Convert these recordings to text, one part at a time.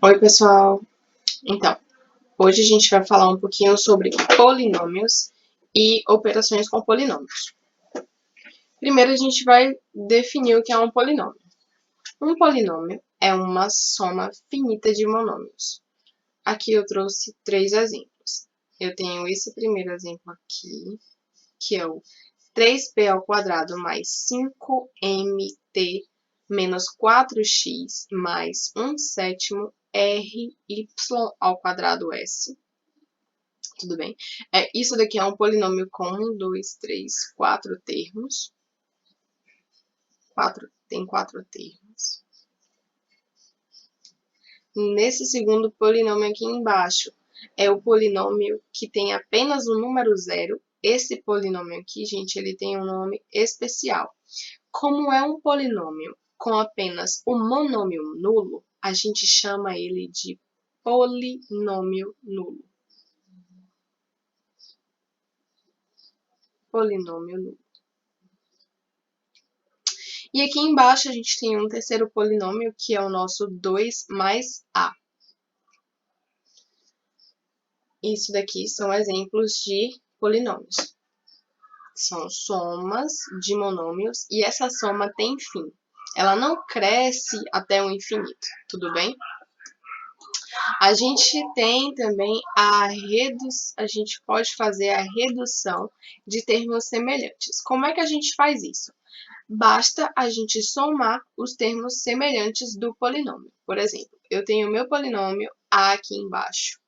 Oi, pessoal. Então, hoje a gente vai falar um pouquinho sobre polinômios e operações com polinômios. Primeiro, a gente vai definir o que é um polinômio. Um polinômio é uma soma finita de monômios. Aqui eu trouxe 3 exemplos. Eu tenho esse primeiro exemplo aqui, que é o 3b² mais 5mt menos 4x mais 1/7 ry²s. Tudo bem? Isso daqui é um polinômio com 1, 2, 3, 4 termos. Tem 4 termos. Nesse segundo polinômio aqui embaixo, é o polinômio que tem apenas o número zero. Esse polinômio aqui, gente, ele tem um nome especial. Como é um polinômio com apenas o monômio nulo, a gente chama ele de polinômio nulo. Polinômio nulo. E aqui embaixo a gente tem um terceiro polinômio, que é o nosso 2 mais a. Isso daqui são exemplos de polinômios. São somas de monômios e essa soma tem fim. Ela não cresce até o infinito, tudo bem? A gente tem também a gente pode fazer a redução de termos semelhantes. Como é que a gente faz isso? Basta a gente somar os termos semelhantes do polinômio. Por exemplo, eu tenho o meu polinômio a aqui embaixo.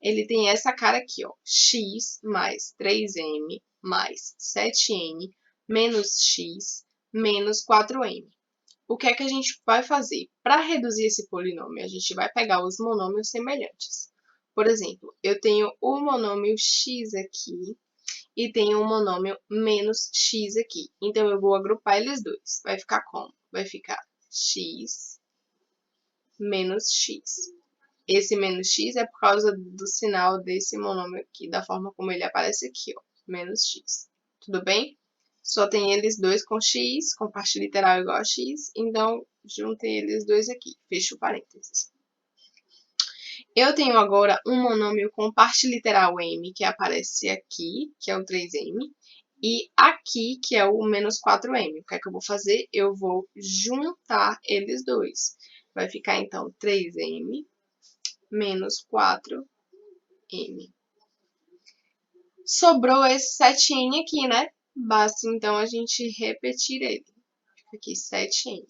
Ele tem essa cara aqui, ó, x mais 3m mais 7n menos x menos 4m. O que é que a gente vai fazer? Para reduzir esse polinômio, a gente vai pegar os monômios semelhantes. Por exemplo, eu tenho o monômio x aqui e tenho o monômio menos x aqui. Então, eu vou agrupar eles dois. Vai ficar como? Vai ficar x menos x. Esse menos x é por causa do sinal desse monômio aqui, da forma como ele aparece aqui, ó, menos x. Tudo bem? Só tem eles dois com x, com parte literal igual a x, então juntei eles dois aqui, fecho o parênteses. Eu tenho agora um monômio com parte literal m, que aparece aqui, que é o 3m, e aqui, que é o menos 4m. O que é que eu vou fazer? Eu vou juntar eles dois. Vai ficar, então, 3m menos 4m. Sobrou esse 7n aqui, né? Basta, então, a gente repetir ele. Fica aqui 7n. O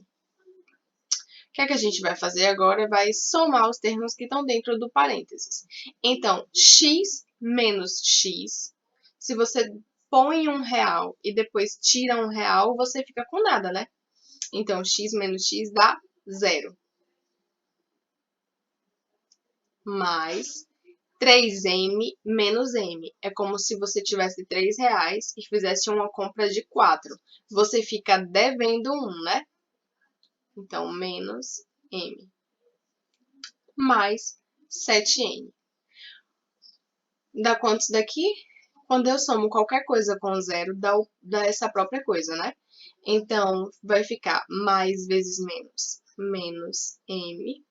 que é que a gente vai fazer agora? Vai somar os termos que estão dentro do parênteses. Então, x menos x, se você põe R$1 e depois tira R$1, você fica com nada, né? Então, x menos x dá 0. Mais 3m menos m. É como se você tivesse R$3 e fizesse uma compra de 4. Você fica devendo 1, né? Então, menos m. Mais 7n. Dá quantos daqui? Quando eu somo qualquer coisa com 0, dá essa própria coisa, né? Então, vai ficar mais vezes menos, menos m,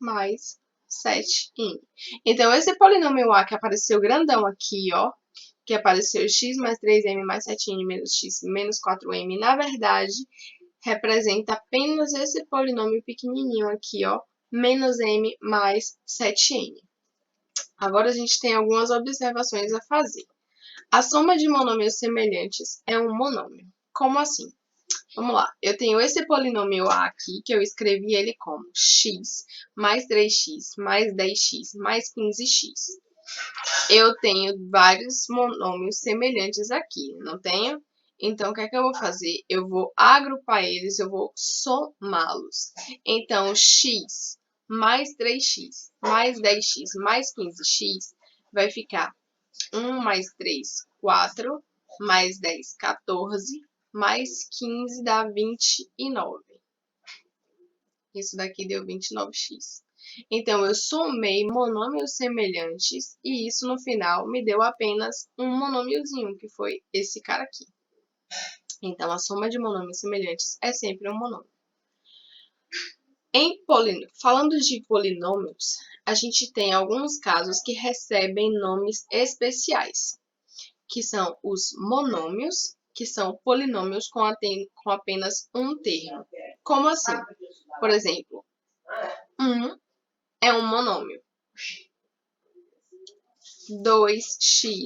mais 7n. Então, esse polinômio a que apareceu grandão aqui, ó, que apareceu x mais 3m mais 7n menos x menos 4m, na verdade, representa apenas esse polinômio pequenininho aqui, ó, menos m mais 7n. Agora, a gente tem algumas observações a fazer. A soma de monômios semelhantes é um monômio. Como assim? Vamos lá. Eu tenho esse polinômio a aqui, que eu escrevi ele como x mais 3x mais 10x mais 15x. Eu tenho vários monômios semelhantes aqui, não tenho? Então, o que é que eu vou fazer? Eu vou agrupar eles, eu vou somá-los. Então, x mais 3x mais 10x mais 15x vai ficar 1 mais 3, 4, mais 10, 14, mais 15 dá 29. Isso daqui deu 29x. Então, eu somei monômios semelhantes e isso no final me deu apenas um monômiozinho, que foi esse cara aqui. Então, a soma de monômios semelhantes é sempre um monômio. Falando de polinômios, a gente tem alguns casos que recebem nomes especiais, que são os monômios, que são polinômios com apenas um termo. Como assim? Por exemplo, 1 é um monômio. 2xy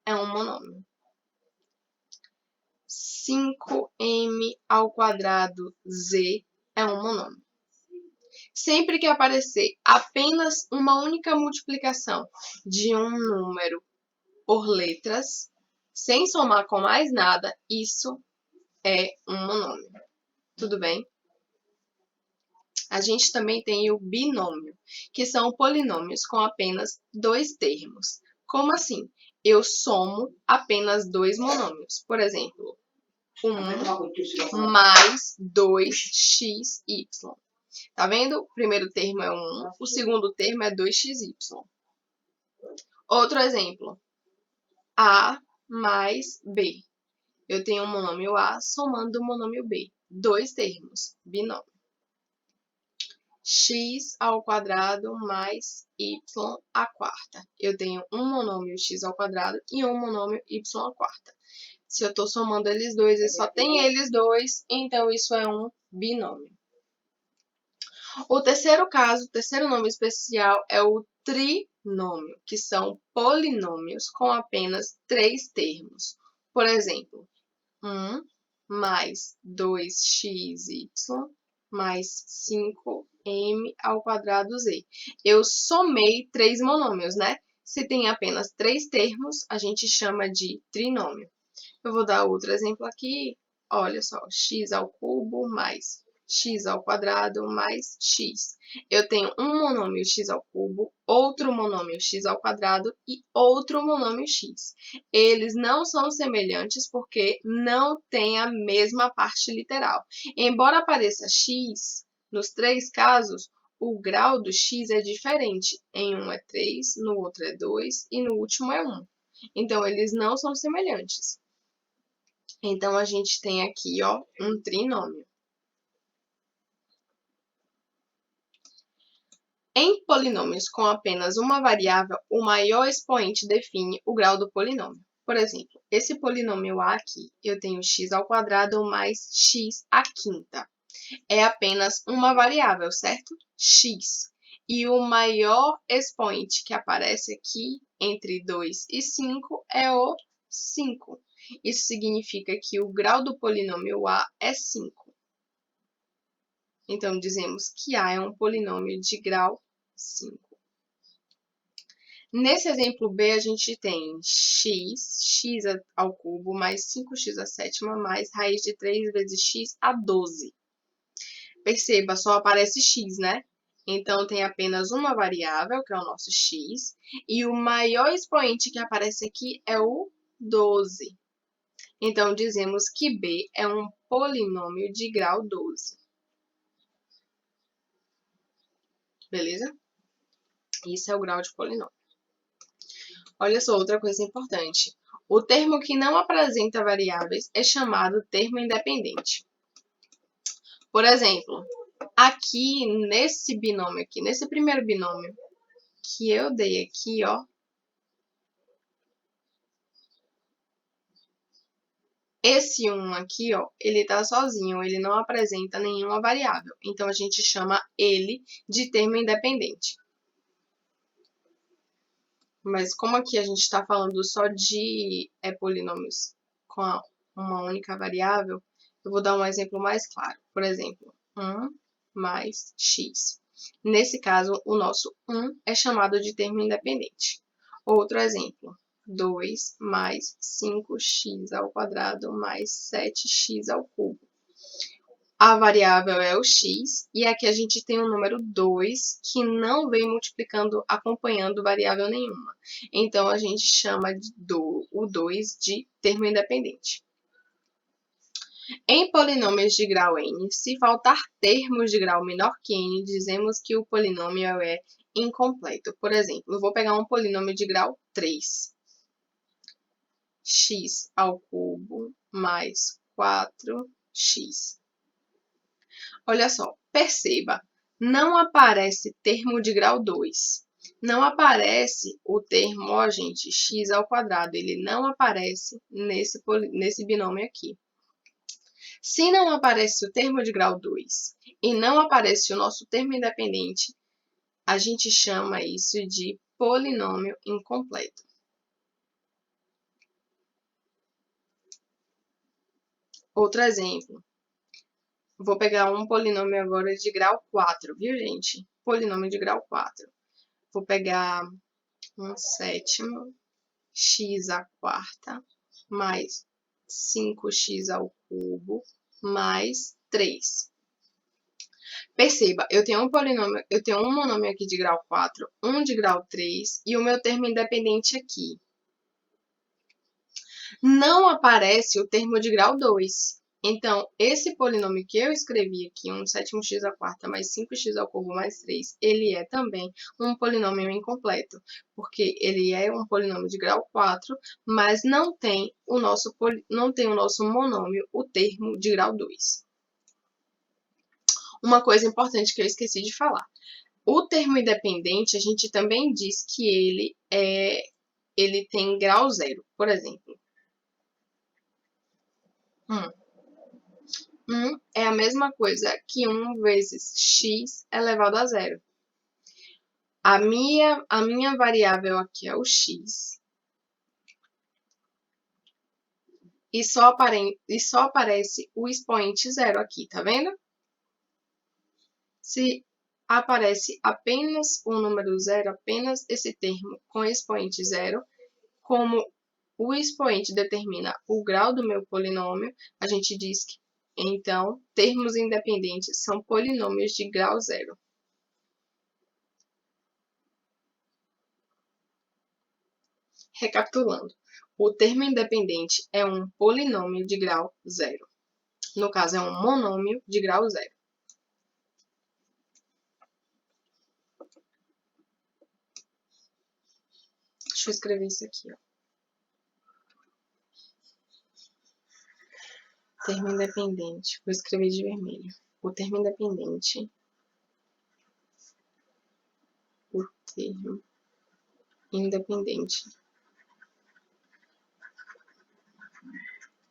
é um monômio. 5m² z é um monômio. Sempre que aparecer apenas uma única multiplicação de um número por letras, sem somar com mais nada, isso é um monômio. Tudo bem? A gente também tem o binômio, que são polinômios com apenas dois termos. Como assim? Eu somo apenas dois monômios. Por exemplo, 1 mais 2xy. Tá vendo? O primeiro termo é 1, o segundo termo é 2xy. Outro exemplo, A mais B. Eu tenho um monômio A somando o monômio B. Dois termos, binômio. x² mais y². Eu tenho um monômio x² e um monômio y². Se eu estou somando eles dois e só tem eles dois, então isso é um binômio. O terceiro caso, o terceiro nome especial é o trinômio, que são polinômios com apenas três termos. Por exemplo, 1 mais 2xy mais 5m²z. Eu somei três monômios, né? Se tem apenas três termos, a gente chama de trinômio. Eu vou dar outro exemplo aqui. Olha só, x² mais x² mais x. Eu tenho um monômio x², outro monômio x² e outro monômio x. Eles não são semelhantes porque não têm a mesma parte literal. Embora apareça x, nos três casos, o grau do x é diferente. Em um é 3, no outro é 2 e no último é 1. Então, eles não são semelhantes. Então, a gente tem aqui, ó, um trinômio. Em polinômios com apenas uma variável, o maior expoente define o grau do polinômio. Por exemplo, esse polinômio A aqui, eu tenho x² mais x². É apenas uma variável, certo? X. E o maior expoente que aparece aqui, entre 2 e 5, é o 5. Isso significa que o grau do polinômio A é 5. Então, dizemos que A é um polinômio de grau 5. Nesse exemplo B, a gente tem x² mais 5x² mais raiz de 3 vezes x a 12. Perceba, só aparece x, né? Então, tem apenas uma variável, que é o nosso x, e o maior expoente que aparece aqui é o 12. Então, dizemos que B é um polinômio de grau 12. Beleza? Isso é o grau de polinômio. Olha só, outra coisa importante. O termo que não apresenta variáveis é chamado termo independente. Por exemplo, aqui nesse binômio aqui, nesse primeiro binômio que eu dei aqui, ó, esse 1 aqui, ó, ele tá sozinho, ele não apresenta nenhuma variável. Então, a gente chama ele de termo independente. Mas como aqui a gente está falando só de polinômios com uma única variável, eu vou dar um exemplo mais claro. Por exemplo, 1 mais x. Nesse caso, o nosso 1 é chamado de termo independente. Outro exemplo, 2 mais 5x² mais 7x². A variável é o x, e aqui a gente tem o número 2, que não vem multiplicando, acompanhando variável nenhuma. Então, a gente chama o 2 de termo independente. Em polinômios de grau n, se faltar termos de grau menor que n, dizemos que o polinômio é incompleto. Por exemplo, eu vou pegar um polinômio de grau 3. x ao cubo mais 4x. Olha só, perceba, não aparece termo de grau 2. Não aparece o termo, ó, gente, x ao quadrado. Ele não aparece nesse binômio aqui. Se não aparece o termo de grau 2 e não aparece o nosso termo independente, a gente chama isso de polinômio incompleto. Outro exemplo. Vou pegar um polinômio agora de grau 4, viu, gente? Polinômio de grau 4. Vou pegar um sétimo, x à quarta, mais 5x ao cubo, mais 3. Perceba, eu tenho um monômio aqui de grau 4, um de grau 3 e o meu termo independente aqui. Não aparece o termo de grau 2. Então, esse polinômio que eu escrevi aqui, um sétimo x à quarta mais 5x ao cubo mais 3, ele é também um polinômio incompleto, porque ele é um polinômio de grau 4, mas não tem o nosso monômio, o termo de grau 2. Uma coisa importante que eu esqueci de falar. O termo independente, a gente também diz que ele tem grau 0. Por exemplo, 1 é a mesma coisa que 1 vezes x elevado a 0. A minha variável aqui é o x. E só aparece o expoente 0 aqui, tá vendo? Se aparece apenas o número 0, apenas esse termo com expoente 0, como o expoente determina o grau do meu polinômio, a gente diz que, então, termos independentes são polinômios de grau 0. Recapitulando, o termo independente é um polinômio de grau 0. No caso, é um monômio de grau 0. Deixa eu escrever isso aqui, ó. Termo independente. Vou escrever de vermelho. O termo independente. O termo independente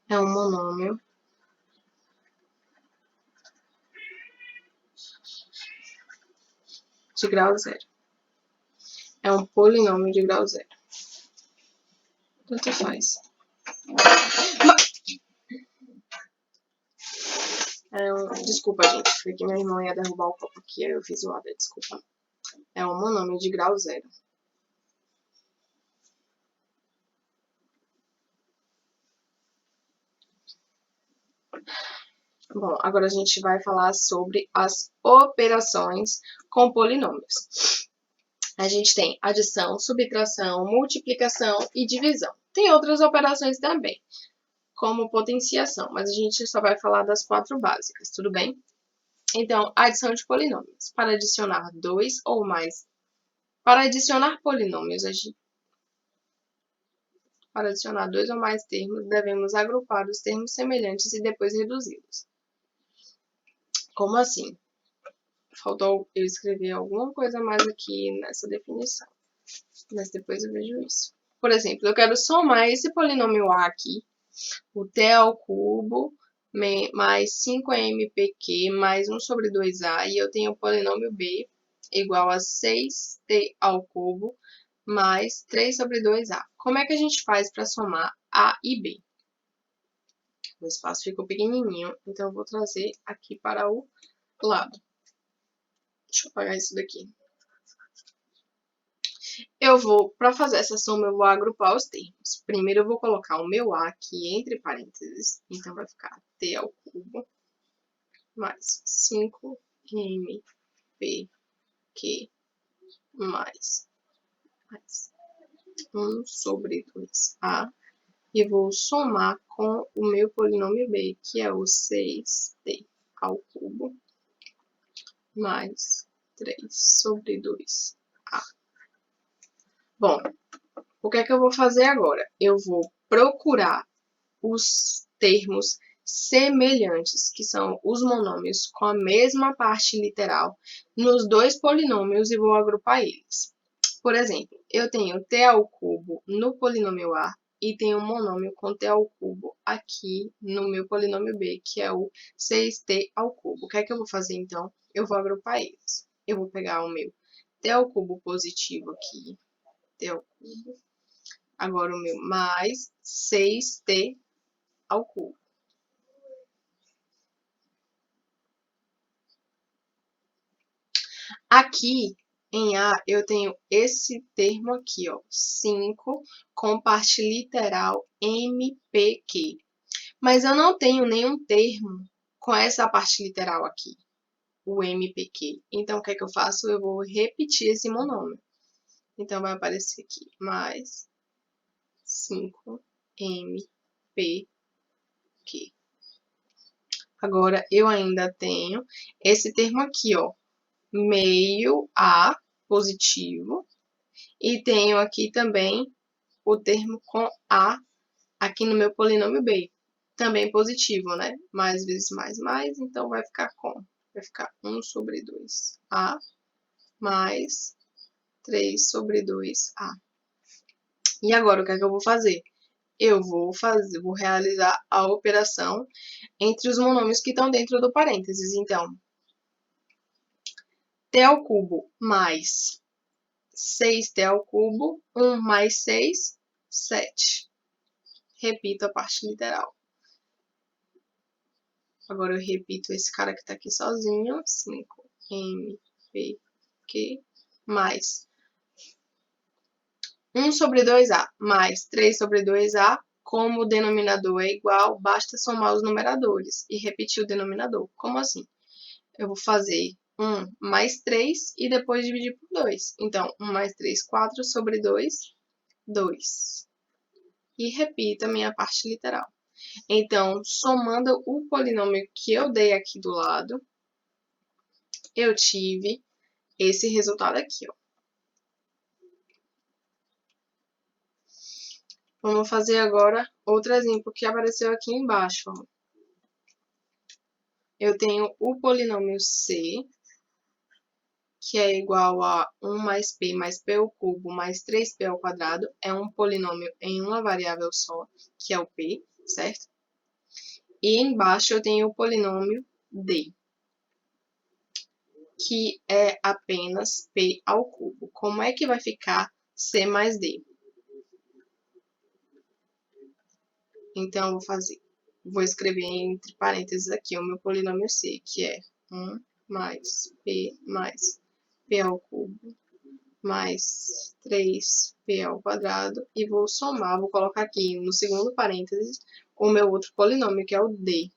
é um monômio de grau 0. É um polinômio de grau 0. Tanto faz. Desculpa, gente. Foi que meu irmão ia derrubar o copo aqui. Aí eu fiz o AD, desculpa. É um monômio de grau 0. Bom, agora a gente vai falar sobre as operações com polinômios. A gente tem adição, subtração, multiplicação e divisão. Tem outras operações também, como potenciação, mas a gente só vai falar das 4 básicas, tudo bem? Então, adição de polinômios. Para adicionar polinômios, para adicionar 2 ou mais termos, devemos agrupar os termos semelhantes e depois reduzi-los. Como assim? Faltou eu escrever alguma coisa mais aqui nessa definição, mas depois eu vejo isso. Por exemplo, eu quero somar esse polinômio A aqui, o t ao cubo mais 5mpq mais 1 sobre 2a, e eu tenho o polinômio B igual a 6t ao cubo mais 3 sobre 2a. Como é que a gente faz para somar A e B? O espaço ficou pequenininho, então eu vou trazer aqui para o lado. Deixa eu apagar isso daqui. Para fazer essa soma, eu vou agrupar os termos. Primeiro eu vou colocar o meu A aqui entre parênteses, então vai ficar t ao cubo mais 5mpq mais 1 sobre 2a, e vou somar com o meu polinômio B, que é o 6t ao cubo mais 3 sobre 2a. Bom, o que é que eu vou fazer agora? Eu vou procurar os termos semelhantes, que são os monômios com a mesma parte literal, nos dois polinômios e vou agrupar eles. Por exemplo, eu tenho t ao cubo no polinômio A e tenho um monômio com t ao cubo aqui no meu polinômio B, que é o 6t ao cubo. O que é que eu vou fazer, então? Eu vou agrupar eles. Eu vou pegar o meu t ao cubo positivo aqui, t ao cubo. Agora o meu mais 6t ao cubo. Aqui em A, eu tenho esse termo aqui, ó, 5 com parte literal MPQ. Mas eu não tenho nenhum termo com essa parte literal aqui, o MPQ. Então, o que é que eu faço? Eu vou repetir esse monômio. Então, vai aparecer aqui, mais 5MPQ. Agora, eu ainda tenho esse termo aqui, ó, meio A positivo. E tenho aqui também o termo com A aqui no meu polinômio B. Também positivo, né? Mais vezes mais, então vai ficar 1 sobre 2A mais 3 sobre 2A. E agora, o que é que eu vou fazer? Eu vou realizar a operação entre os monômios que estão dentro do parênteses. Então, t ao cubo mais 6t ao cubo, 1 mais 6, 7. Repito a parte literal. Agora eu repito esse cara que está aqui sozinho, 5MPQ, mais 1 sobre 2A, mais 3 sobre 2A, como o denominador é igual, basta somar os numeradores e repetir o denominador. Como assim? Eu vou fazer 1 mais 3 e depois dividir por 2. Então, 1 mais 3, 4 sobre 2, 2. E repito a minha parte literal. Então, somando o polinômio que eu dei aqui do lado, eu tive esse resultado aqui, ó. Vamos fazer agora outro exemplo que apareceu aqui embaixo, ó. Eu tenho o polinômio C, que é igual a 1 mais p ao cubo mais 3p ao quadrado. É um polinômio em uma variável só, que é o p, certo? E embaixo eu tenho o polinômio D, que é apenas p ao cubo. Como é que vai ficar C mais D? Então, vou escrever entre parênteses aqui o meu polinômio C, que é 1 mais p ao cubo mais 3p ao quadrado, e vou somar, vou colocar aqui no segundo parênteses o meu outro polinômio, que é o D,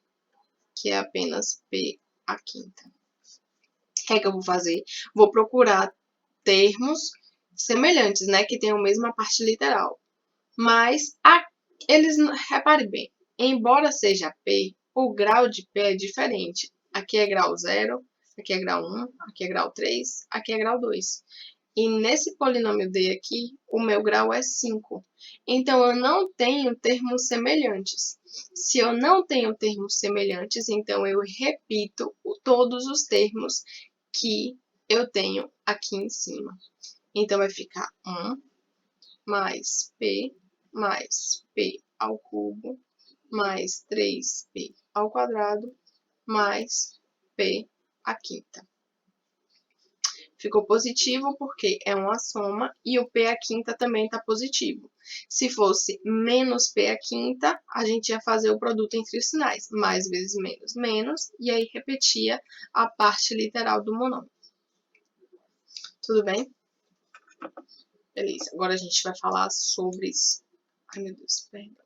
que é apenas p à quinta. O que é que eu vou fazer? Vou procurar termos semelhantes, né, que tenham a mesma parte literal. Mas eles, repare bem, embora seja P, o grau de P é diferente. Aqui é grau 0, aqui é grau 1, aqui é grau 3, aqui é grau 2. E nesse polinômio D aqui, o meu grau é 5. Então, eu não tenho termos semelhantes. Se eu não tenho termos semelhantes, então eu repito todos os termos que eu tenho aqui em cima. Então, vai ficar 1 mais p ao cubo mais 3p ao quadrado mais p à quinta. Ficou positivo porque é uma soma e o p à quinta também está positivo. Se fosse menos p à quinta, a gente ia fazer o produto entre os sinais. Mais vezes menos, menos, e aí repetia a parte literal do monômio. Tudo bem? Beleza, agora a gente vai falar sobre isso. Ai, meu Deus, perdão.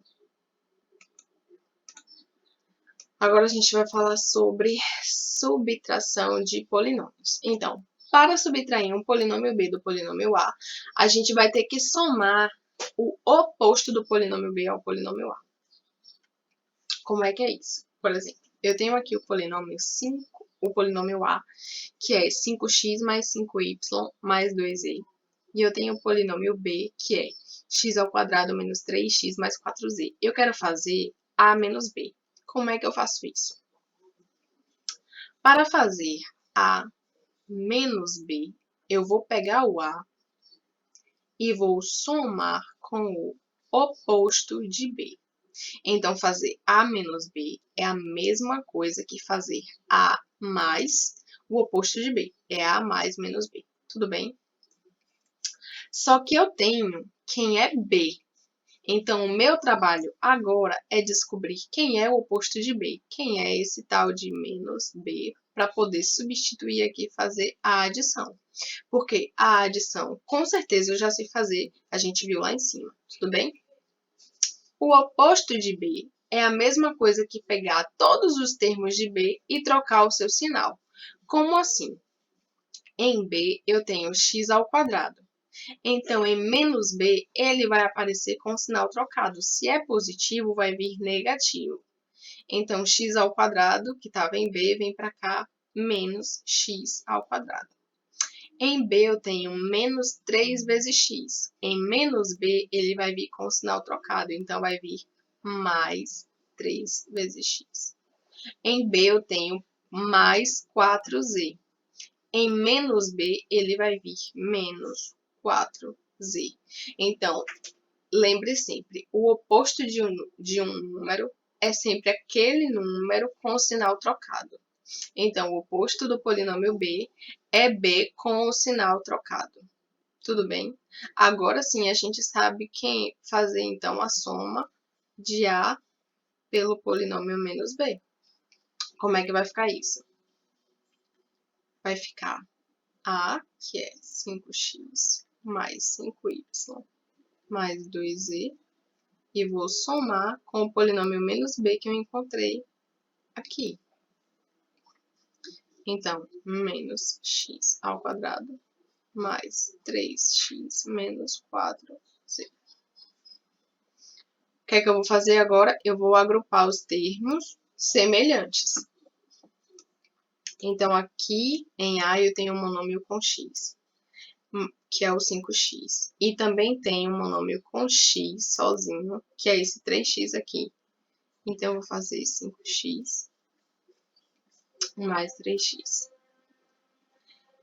Agora a gente vai falar sobre subtração de polinômios. Então, para subtrair um polinômio B do polinômio A, a gente vai ter que somar o oposto do polinômio B ao polinômio A. Como é que é isso? Por exemplo, eu tenho aqui o polinômio 5, o polinômio A, que é 5x mais 5y mais 2e. E eu tenho o polinômio B, que é x ao quadrado menos 3x mais 4z. Eu quero fazer a menos b. Como é que eu faço isso? Para fazer a menos b, eu vou pegar o a e vou somar com o oposto de b. Então, fazer a menos b é a mesma coisa que fazer a mais o oposto de b. É a mais menos b. Tudo bem? Só que eu tenho quem é b. Então, o meu trabalho agora é descobrir quem é o oposto de b. Quem é esse tal de menos b, para poder substituir aqui e fazer a adição. Porque a adição, com certeza, eu já sei fazer. A gente viu lá em cima. Tudo bem? O oposto de b é a mesma coisa que pegar todos os termos de b e trocar o seu sinal. Como assim? Em b, eu tenho x ao quadrado. Então, em menos b, ele vai aparecer com o sinal trocado. Se é positivo, vai vir negativo. Então, x ao quadrado, que estava em b, vem para cá, menos x ao quadrado. Em b, eu tenho menos 3 vezes x. Em menos b, ele vai vir com o sinal trocado. Então, vai vir mais 3 vezes x. Em b, eu tenho mais 4z. Em menos b, ele vai vir menos 4z. Então, lembre sempre, o oposto de um número é sempre aquele número com o sinal trocado. Então, o oposto do polinômio b é b com o sinal trocado. Tudo bem? Agora sim, a gente sabe quem fazer, então, a soma de a pelo polinômio menos b. Como é que vai ficar isso? Vai ficar a, que é 5x, mais 5y, mais 2z, e vou somar com o polinômio menos b que eu encontrei aqui. Então, menos x ao quadrado, mais 3x menos 4z. O que é que eu vou fazer agora? Eu vou agrupar os termos semelhantes. Então, aqui em A eu tenho um monômio com x, que é o 5x. E também tem um monômio com x sozinho, que é esse 3x aqui. Então, eu vou fazer 5x mais 3x.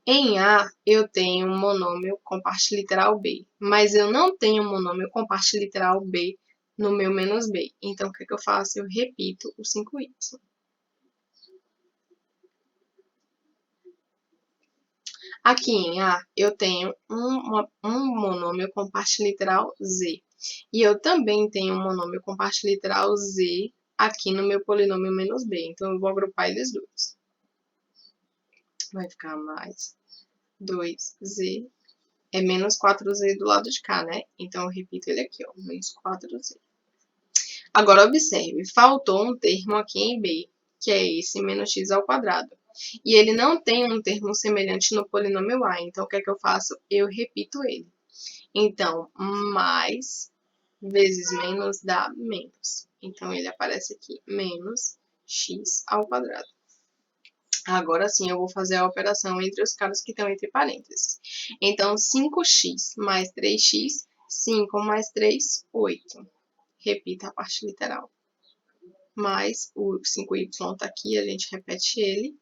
Em A, eu tenho um monômio com parte literal b, mas eu não tenho um monômio com parte literal b no meu menos b. Então, o que é que eu faço? Eu repito o 5y. Aqui em A, eu tenho um monômio com parte literal z. E eu também tenho um monômio com parte literal z aqui no meu polinômio menos b. Então, eu vou agrupar eles dois. Vai ficar mais 2z. É menos 4z do lado de cá, né? Então, eu repito ele aqui, ó. Menos 4z. Agora, observe. Faltou um termo aqui em b, que é esse menos x ao quadrado. E ele não tem um termo semelhante no polinômio a. Então, o que é que eu faço? Eu repito ele. Então, mais vezes menos dá menos. Então, ele aparece aqui, menos x ao quadrado. Agora sim, eu vou fazer a operação entre os caras que estão entre parênteses. Então, 5x mais 3x, 5 mais 3, 8. Repita a parte literal. Mais o 5y está aqui, a gente repete ele.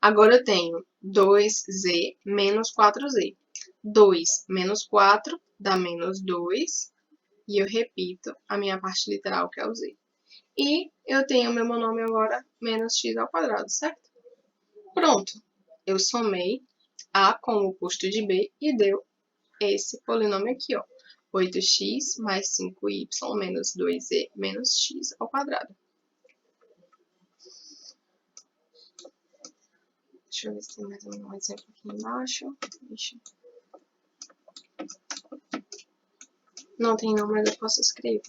Agora eu tenho 2z menos 4z. 2 menos 4 dá menos 2. E eu repito a minha parte literal, que é o z. E eu tenho meu monômio agora menos x ao quadrado, certo? Pronto. Eu somei a com o oposto de b e deu esse polinômio aqui, ó. 8x mais 5y menos 2z menos x ao quadrado. Deixa eu ver se tem mais um exemplo aqui embaixo. Não tem não, mas eu posso escrever.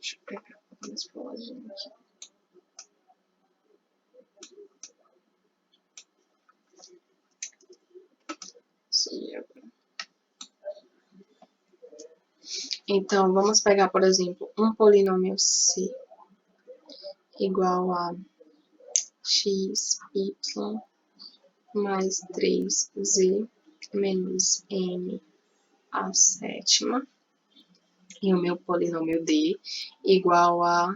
Deixa eu pegar umas palavrinhas aqui. Então, vamos pegar, por exemplo, um polinômio c igual a x, y mais 3z menos m à sétima. E o meu polinômio d igual a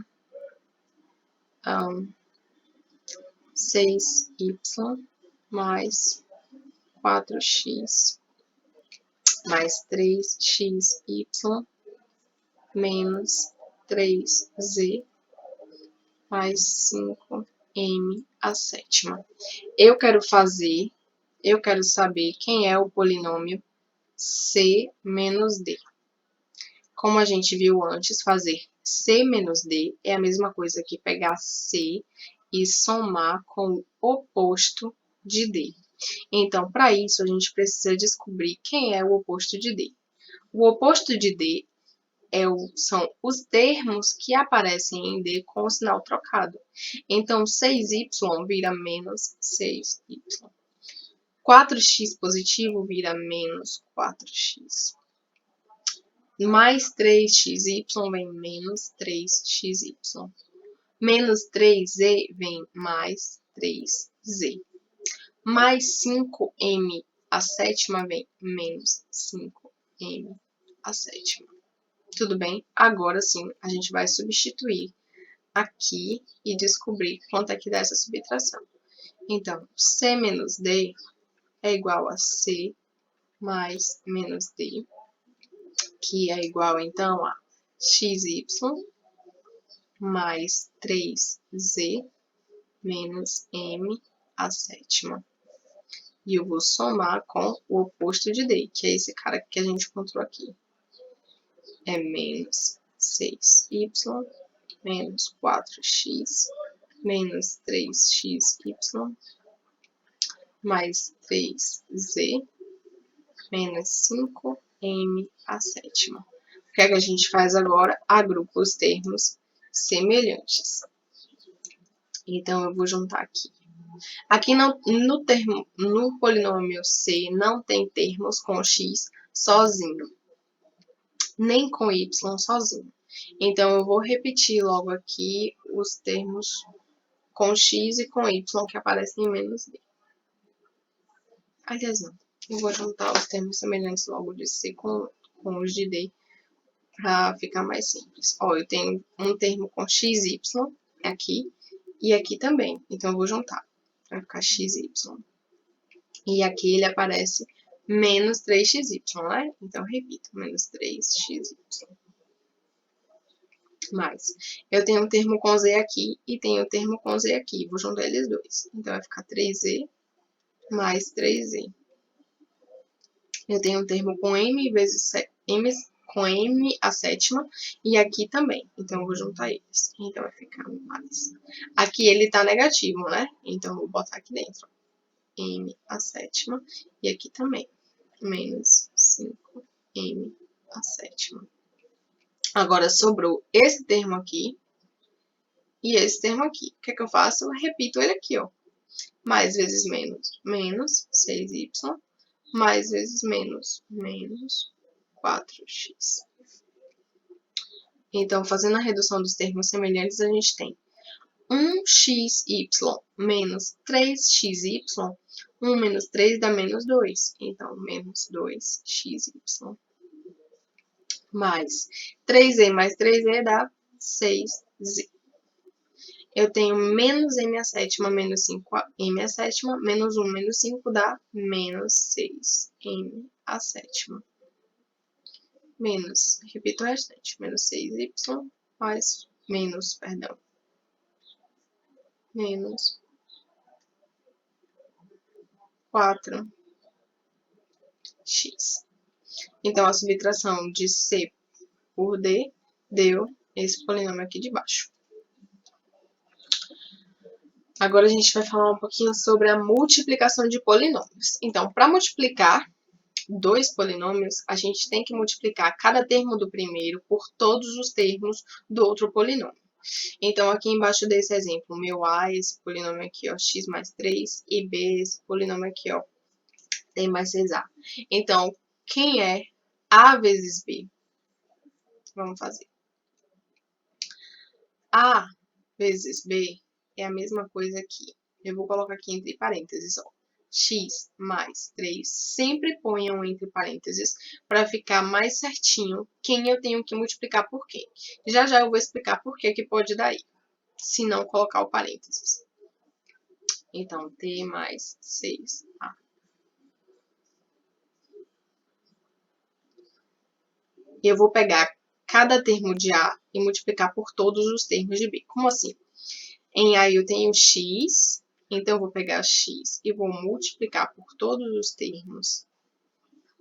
6y mais 4x mais 3xy menos 3z mais 5m à sétima. Eu quero saber quem é o polinômio c menos d. Como a gente viu antes, fazer c menos d é a mesma coisa que pegar c e somar com o oposto de d. Então, para isso, a gente precisa descobrir quem é o oposto de d. O oposto de d são os termos que aparecem em d com o sinal trocado. Então, 6y vira menos 6y. 4x positivo vira menos 4x. Mais 3xy vem menos 3xy. Menos 3z vem mais 3z. Mais 5m à sétima vem menos 5m à sétima. Tudo bem? Agora sim, a gente vai substituir aqui e descobrir quanto é que dá essa subtração. Então, c menos d é igual a c mais menos d, que é igual, então, a xy mais 3z menos m à sétima. E eu vou somar com o oposto de d, que é esse cara que a gente encontrou aqui. É menos 6y menos 4x menos 3xy mais 3z menos 5m à sétima. O que é que a gente faz agora? Agrupa os termos semelhantes. Então, eu vou juntar aqui. Aqui no polinômio c não tem termos com x sozinho, nem com y sozinho. Então, eu vou repetir logo aqui os termos com x e com y que aparecem em menos d. Aliás, não. Eu vou juntar os termos semelhantes logo de c com os de d para ficar mais simples. Ó, eu tenho um termo com xy aqui e aqui também. Então, eu vou juntar. Vai ficar xy. E aqui ele aparece menos 3xy, né? Então, repito, menos 3xy. Mais. Eu tenho um termo com z aqui e tenho um termo com z aqui. Vou juntar eles dois. Então, vai ficar 3z mais 3z. Eu tenho um termo com m vezes com m à sétima e aqui também. Então, eu vou juntar eles. Então, vai ficar mais. Aqui ele tá negativo, né? Então, eu vou botar aqui dentro. M à sétima. E aqui também. Menos 5m à sétima. Agora, sobrou esse termo aqui e esse termo aqui. O que é que eu faço? Eu repito ele aqui, ó. Mais vezes menos, menos 6y. Mais vezes menos, menos 4x. Então, fazendo a redução dos termos semelhantes, a gente tem 1xy menos 3xy. 1 menos 3 dá menos 2. Então, menos 2xy. Mais 3z mais 3z dá 6z. Eu tenho menos m à sétima menos 5m à sétima. Menos 1 menos 5 dá menos 6m à sétima. Menos, repito o restante, menos 6y mais, menos 4x. Então, a subtração de c por d deu esse polinômio aqui de baixo. Agora, a gente vai falar um pouquinho sobre a multiplicação de polinômios. Então, para multiplicar dois polinômios, a gente tem que multiplicar cada termo do primeiro por todos os termos do outro polinômio. Então, aqui embaixo desse exemplo, meu A, esse polinômio aqui, ó, x mais 3, e B, esse polinômio aqui, ó, D mais 6A. Então, quem é A vezes B? Vamos fazer. A vezes B é a mesma coisa aqui. Eu vou colocar aqui entre parênteses, ó. x mais 3, sempre ponham entre parênteses para ficar mais certinho quem eu tenho que multiplicar por quem. Já já eu vou explicar por que pode dar aí, se não colocar o parênteses. Então, t mais 6a. Eu vou pegar cada termo de A e multiplicar por todos os termos de B. Como assim? Em A eu tenho x, então eu vou pegar x e vou multiplicar por todos os termos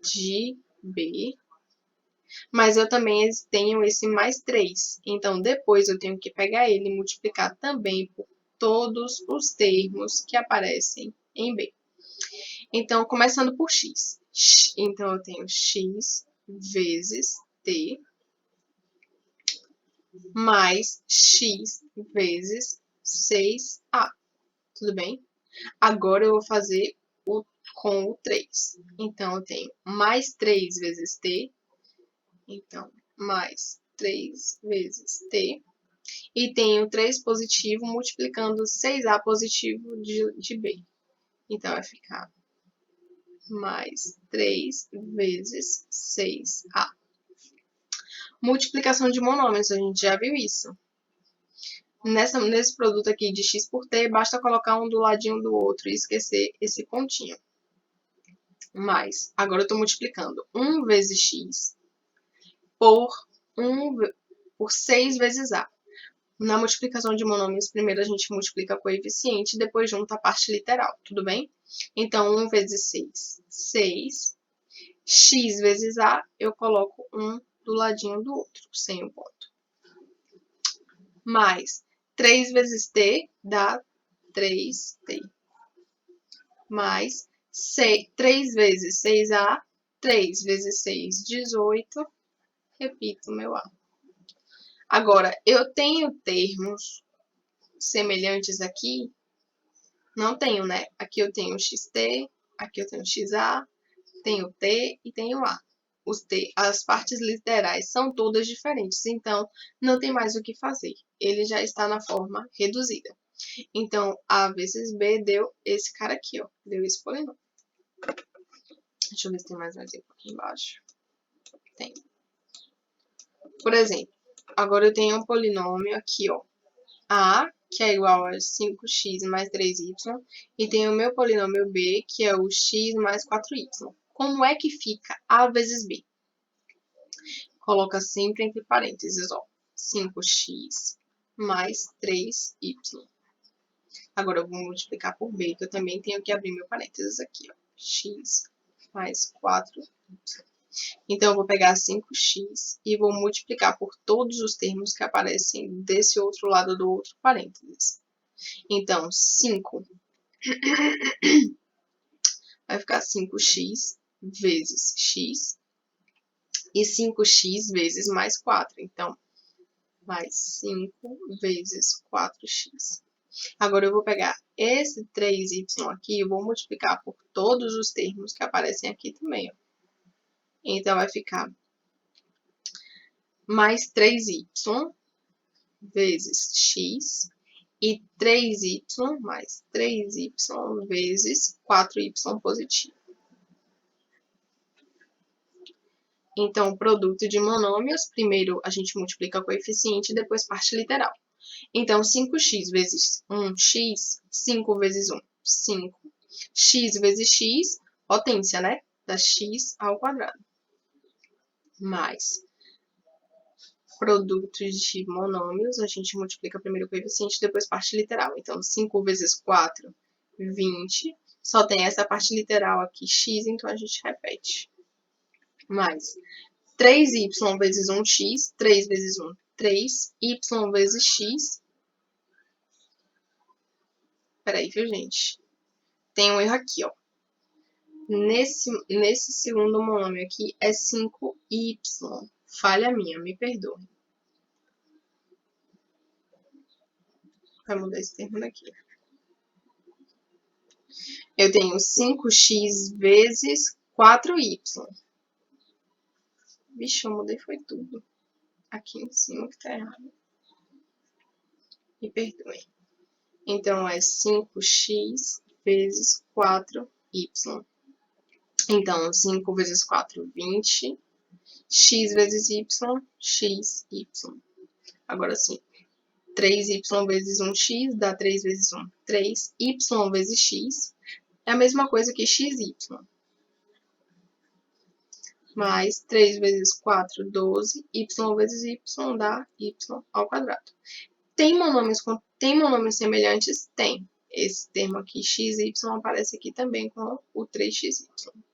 de B. Mas eu também tenho esse mais 3. Então, depois eu tenho que pegar ele e multiplicar também por todos os termos que aparecem em B. Então, começando por x. Então, eu tenho x vezes t mais x vezes 6a. Tudo bem? Agora eu vou fazer com o 3. Então, eu tenho mais 3 vezes t. Então, mais 3 vezes t. E tenho 3 positivo multiplicando 6a positivo de b. Então, vai ficar mais 3 vezes 6a. Multiplicação de monômios, a gente já viu isso. Nesse produto aqui de x por t, basta colocar um do ladinho do outro e esquecer esse pontinho. Mas, agora eu estou multiplicando 1 vezes x por 6 vezes a. Na multiplicação de monômios, primeiro a gente multiplica coeficiente, depois junta a parte literal, tudo bem? Então, 1 vezes 6, 6. X vezes a, eu coloco um do ladinho do outro, sem o ponto. Mais 3 vezes t dá 3t. Mais 3 vezes 6a, 3 vezes 6, 18. Repito meu a. Agora, eu tenho termos semelhantes aqui? Não tenho, né? Aqui eu tenho xt, aqui eu tenho xa, tenho t e tenho a. As partes literais são todas diferentes, então não tem mais o que fazer. Ele já está na forma reduzida. Então, a vezes b deu esse cara aqui, ó. Deu esse polinômio. Deixa eu ver se tem mais um exemplo aqui embaixo. Tem. Por exemplo, agora eu tenho um polinômio aqui, ó. A, que é igual a 5x mais 3y, e tenho o meu polinômio b, que é o x mais 4y. Como é que fica a vezes b? Coloca sempre entre parênteses, ó. 5x mais 3y. Agora eu vou multiplicar por b, que eu também tenho que abrir meu parênteses aqui, ó. X mais 4y. Então, eu vou pegar 5x e vou multiplicar por todos os termos que aparecem desse outro lado do outro parênteses. Então, 5 vai ficar 5x vezes x e 5x vezes mais 4. Então, mais 5 vezes 4x. Agora, eu vou pegar esse 3y aqui e vou multiplicar por todos os termos que aparecem aqui também, ó. Então, vai ficar mais 3y vezes x e 3y mais 3y vezes 4y positivo. Então, o produto de monômios, primeiro a gente multiplica o coeficiente e depois parte literal. Então, 5x vezes 1x, 5 vezes 1, 5. X vezes x, potência, né? Da x ao quadrado. Mais produtos de monômios, a gente multiplica primeiro o coeficiente, depois parte literal. Então, 5 vezes 4, 20. Só tem essa parte literal aqui, x, então a gente repete. Mais 3y vezes 1x, 3 vezes 1, 3. Y vezes x. Peraí, viu, gente? Tem um erro aqui, ó. Nesse segundo monômio aqui é 5y. Falha minha, me perdoe. Vai mudar esse termo daqui. Eu tenho 5x vezes 4y. Vixe, eu mudei foi tudo. Aqui em cima que tá errado. Me perdoe. Então, é 5x vezes 4y. y. Então, 5 vezes 4, 20. X vezes y, x, y. Agora sim. 3y vezes 1x dá 3 vezes 1, 3. Y vezes x é a mesma coisa que xy. Mais 3 vezes 4, 12. Y vezes y dá y ao quadrado. Tem monômios semelhantes? Tem. Esse termo aqui, xy, aparece aqui também com o 3xy.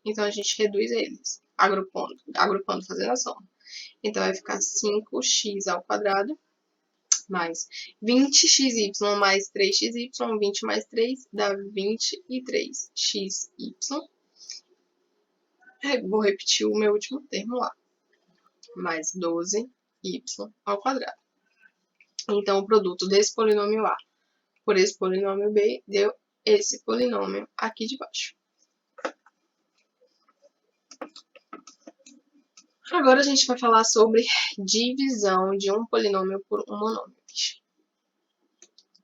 Então, a gente reduz eles, agrupando, fazendo a soma. Então, vai ficar 5x ao quadrado mais 20xy mais 3xy, 20 mais 3 dá 23xy. Vou repetir o meu último termo lá. Mais 12y ao quadrado. Então, o produto desse polinômio A por esse polinômio B deu esse polinômio aqui de baixo. Agora a gente vai falar sobre divisão de um polinômio por um monômio.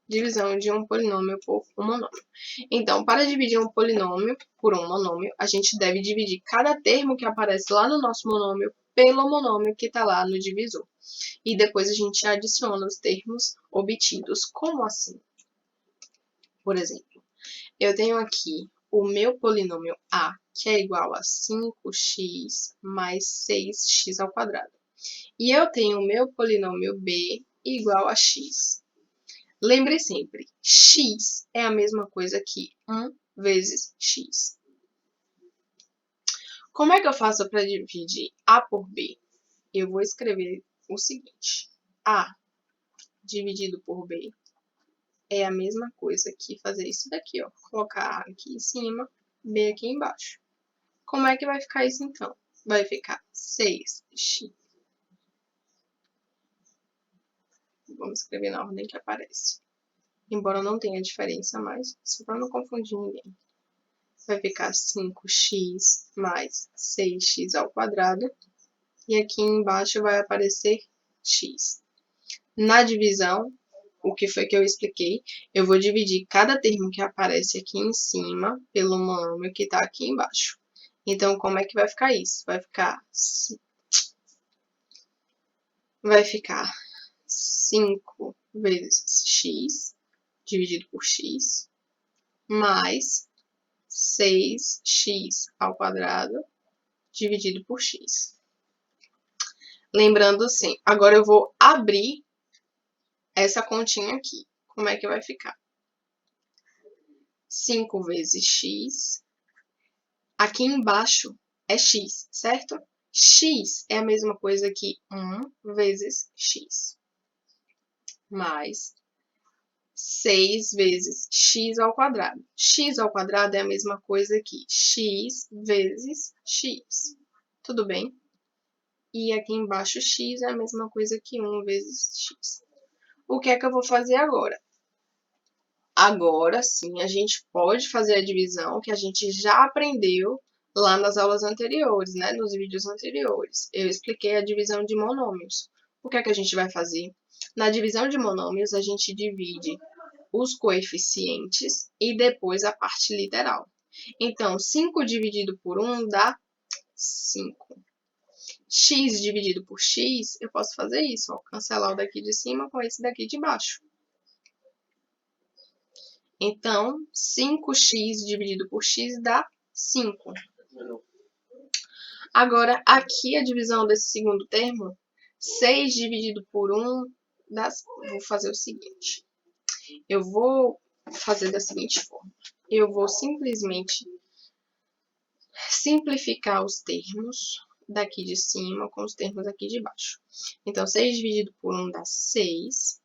Divisão de um polinômio por um monômio. Então, para dividir um polinômio por um monômio, a gente deve dividir cada termo que aparece lá no nosso monômio pelo monômio que está lá no divisor. E depois a gente adiciona os termos obtidos. Como assim? Por exemplo, eu tenho aqui o meu polinômio A, que é igual a 5x mais 6x ao quadrado. E eu tenho o meu polinômio B igual a x. Lembre sempre, x é a mesma coisa que 1 vezes x. Como é que eu faço para dividir A por B? Eu vou escrever o seguinte. A dividido por B é a mesma coisa que fazer isso daqui, ó. Colocar A aqui em cima, B aqui embaixo. Como é que vai ficar isso, então? Vai ficar 6x. Vamos escrever na ordem que aparece. Embora não tenha diferença mais, só para não confundir ninguém. Vai ficar 5x mais 6x ao quadrado. E aqui embaixo vai aparecer x. Na divisão, o que foi que eu expliquei, eu vou dividir cada termo que aparece aqui em cima pelo monômio que está aqui embaixo. Então, como é que vai ficar isso? Vai ficar 5 vezes x, dividido por x, mais 6x ao quadrado, dividido por x. Lembrando assim, agora eu vou abrir essa continha aqui. Como é que vai ficar? 5 vezes x. Aqui embaixo é x, certo? X é a mesma coisa que 1 vezes x. Mais 6 vezes x ao quadrado. X ao quadrado é a mesma coisa que x vezes x. Tudo bem? E aqui embaixo x é a mesma coisa que 1 vezes x. O que é que eu vou fazer agora? Agora sim, a gente pode fazer a divisão que a gente já aprendeu lá nas aulas anteriores, né? Nos vídeos anteriores. Eu expliquei a divisão de monômios. O que é que a gente vai fazer? Na divisão de monômios, a gente divide os coeficientes e depois a parte literal. Então, 5 dividido por 1 dá 5. X dividido por x, eu posso fazer isso, ó, cancelar o daqui de cima com esse daqui de baixo. Então, 5x dividido por x dá 5. Agora, aqui a divisão desse segundo termo, 6 dividido por 1 dá... Vou fazer o seguinte. Eu vou fazer da seguinte forma. Eu vou simplesmente simplificar os termos daqui de cima com os termos aqui de baixo. Então, 6 dividido por 1 dá 6.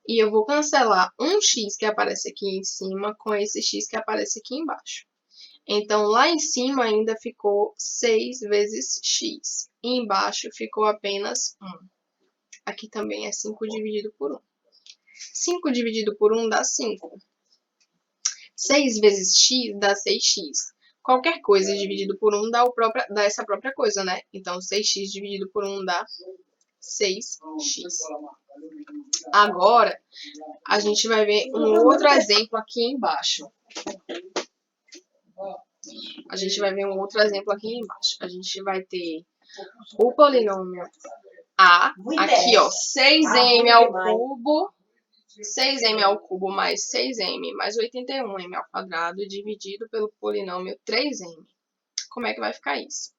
E eu vou cancelar um x que aparece aqui em cima com esse x que aparece aqui embaixo. Então, lá em cima ainda ficou 6 vezes x. E embaixo ficou apenas 1. Aqui também é 5 dividido por 1. 5 dividido por 1 dá 5. 6 vezes x dá 6x. Qualquer coisa dividido por 1 dá essa própria coisa, né? Então, 6x dividido por 1 dá 6x. Agora, a gente vai ver um outro exemplo aqui embaixo. A gente vai ver um outro exemplo aqui embaixo. A gente vai ter o polinômio A, aqui ó, 6m ao cubo, 6m ao cubo mais 6m mais 81m ao quadrado dividido pelo polinômio 3m. Como é que vai ficar isso?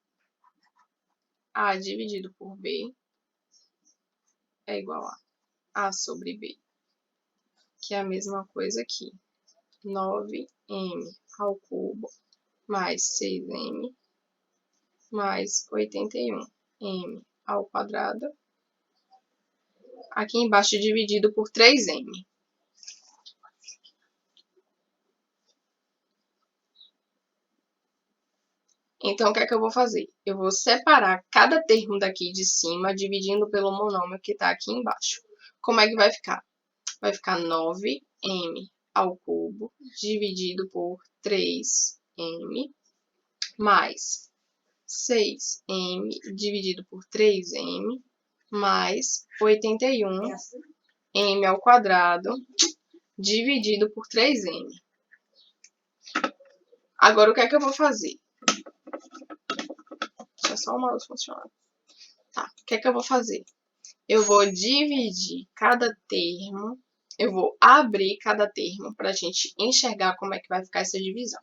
A dividido por B é igual a A sobre B, que é a mesma coisa aqui. 9m ao cubo mais 6m mais 81m ao quadrado. Aqui embaixo dividido por 3m. Então, o que é que eu vou fazer? Eu vou separar cada termo daqui de cima, dividindo pelo monômio que está aqui embaixo. Como é que vai ficar? Vai ficar 9m ao cubo dividido por 3m mais 6m dividido por 3m mais 81m ao quadrado dividido por 3m. Agora, o que é que eu vou fazer? Deixa só o mouse funcionar. Tá, o que é que eu vou fazer? Eu vou dividir cada termo, eu vou abrir cada termo para a gente enxergar como é que vai ficar essa divisão.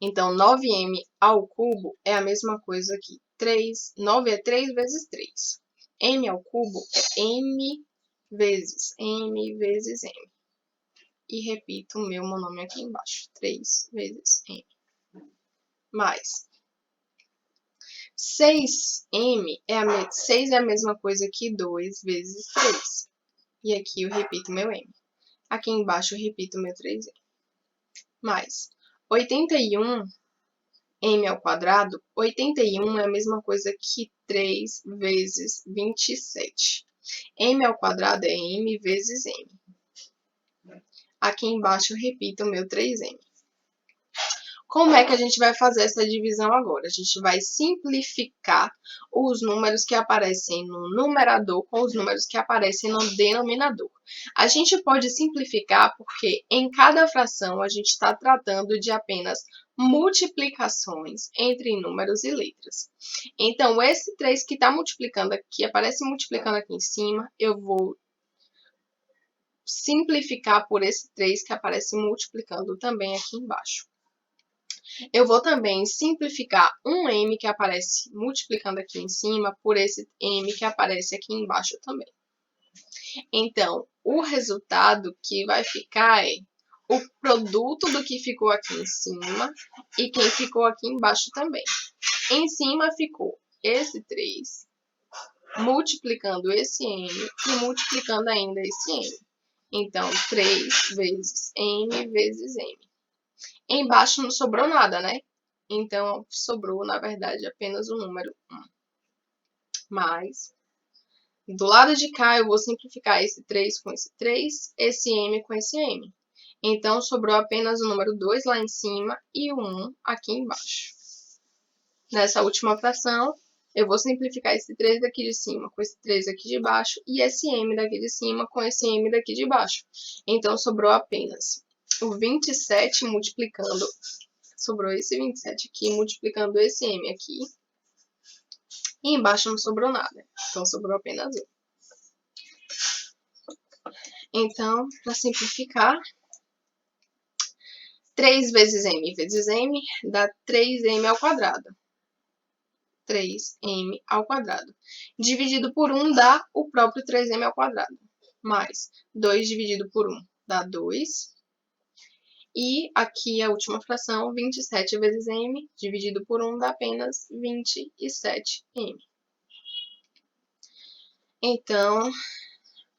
Então, 9m ao cubo é a mesma coisa aqui. 9 é 3 vezes 3. M ao cubo é M vezes M. E repito o meu monômio aqui embaixo. 3 vezes M. Mais 6m 6 é a mesma coisa que 2 vezes 3. E aqui eu repito meu m. Aqui embaixo eu repito meu 3m. Mais 81m ao quadrado. 81 é a mesma coisa que 3 vezes 27. M ao quadrado é m vezes m. Aqui embaixo eu repito o meu 3m. Como é que a gente vai fazer essa divisão agora? A gente vai simplificar os números que aparecem no numerador com os números que aparecem no denominador. A gente pode simplificar porque em cada fração a gente está tratando de apenas multiplicações entre números e letras. Então, esse 3 que está multiplicando aqui, aparece multiplicando aqui em cima, eu vou simplificar por esse 3 que aparece multiplicando também aqui embaixo. Eu vou também simplificar um m que aparece multiplicando aqui em cima por esse m que aparece aqui embaixo também. Então, o resultado que vai ficar é o produto do que ficou aqui em cima e quem ficou aqui embaixo também. Em cima ficou esse 3, multiplicando esse m e multiplicando ainda esse m. Então, 3 vezes m vezes m. Embaixo não sobrou nada, né? Então, sobrou, na verdade, apenas o número 1. Mas, do lado de cá, eu vou simplificar esse 3 com esse 3, esse m com esse m. Então, sobrou apenas o número 2 lá em cima e o 1 aqui embaixo. Nessa última fração, eu vou simplificar esse 3 daqui de cima com esse 3 aqui de baixo e esse m daqui de cima com esse m daqui de baixo. Então, sobrou apenas o 27 multiplicando... Sobrou esse 27 aqui, multiplicando esse m aqui. E embaixo não sobrou nada. Então, sobrou apenas 1. Então, para simplificar, 3 vezes m vezes m dá 3m ao quadrado. 3m ao quadrado. Dividido por 1 dá o próprio 3m ao quadrado. Mais 2 dividido por 1 dá 2. E aqui a última fração, 27 vezes m, dividido por 1, dá apenas 27m. Então,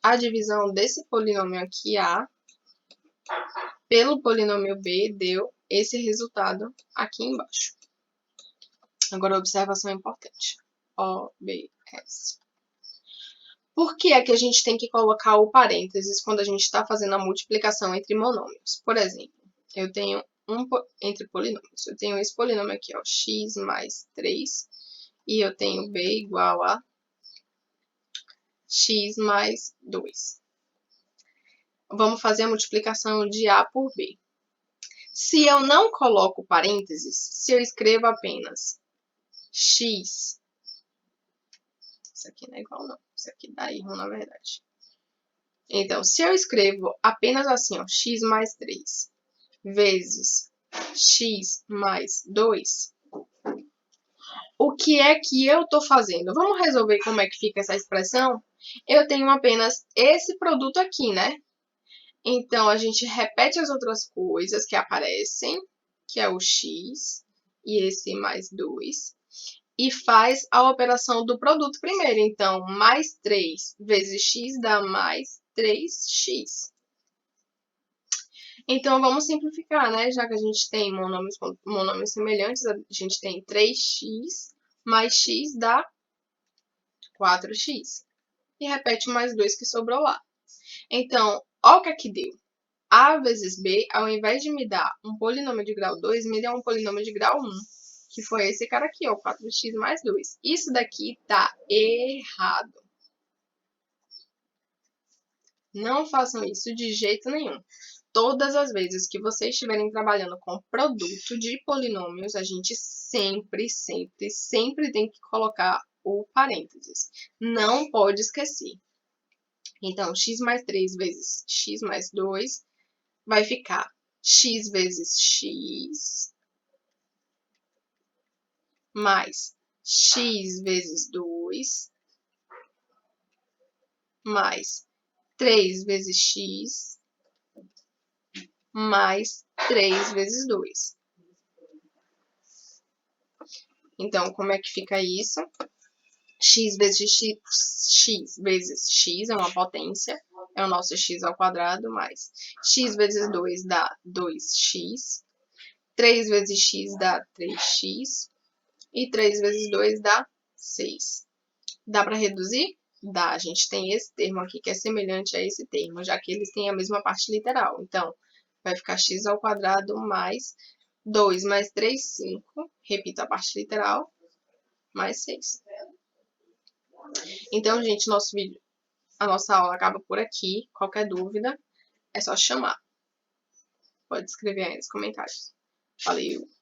a divisão desse polinômio aqui, A, pelo polinômio B, deu esse resultado aqui embaixo. Agora, a observação importante. OBS. Por que é que a gente tem que colocar o parênteses quando a gente está fazendo a multiplicação entre monômios? Por exemplo, eu tenho entre polinômios. Eu tenho esse polinômio aqui, ó, x mais 3, e eu tenho b igual a x mais 2. Vamos fazer a multiplicação de A por B. Se eu não coloco parênteses, se eu escrevo apenas x, isso aqui não é igual não, isso aqui dá erro na verdade. Então, se eu escrevo apenas assim, ó, x mais 3 vezes x mais 2, o que é que eu estou fazendo? Vamos resolver como é que fica essa expressão? Eu tenho apenas esse produto aqui, né? Então, a gente repete as outras coisas que aparecem, que é o x e esse mais 2, e faz a operação do produto primeiro. Então, mais 3 vezes x dá mais 3x. Então, vamos simplificar, né? Já que a gente tem monômios semelhantes, a gente tem 3x mais x dá 4x. E repete mais 2 que sobrou lá. Então, olha o que é que deu. A vezes B, ao invés de me dar um polinômio de grau 2, me deu um polinômio de grau 1, que foi esse cara aqui, ó, 4x mais 2. Isso daqui tá errado. Não façam isso de jeito nenhum. Todas as vezes que vocês estiverem trabalhando com produto de polinômios, a gente sempre tem que colocar o parênteses. Não pode esquecer. Então, x mais 3 vezes x mais 2 vai ficar x vezes x mais x vezes 2 mais 3 vezes x mais 3 vezes 2. Então, como é que fica isso? X vezes x é uma potência, é o nosso x ao quadrado, mais x vezes 2 dá 2x, 3 vezes x dá 3x, e 3 vezes 2 dá 6. Dá para reduzir? Dá. A gente tem esse termo aqui que é semelhante a esse termo, já que eles têm a mesma parte literal. Então, vai ficar x ao quadrado mais 2 mais 3, 5. Repito a parte literal, mais 6. Então, gente, a nossa aula acaba por aqui. Qualquer dúvida, é só chamar. Pode escrever aí nos comentários. Valeu!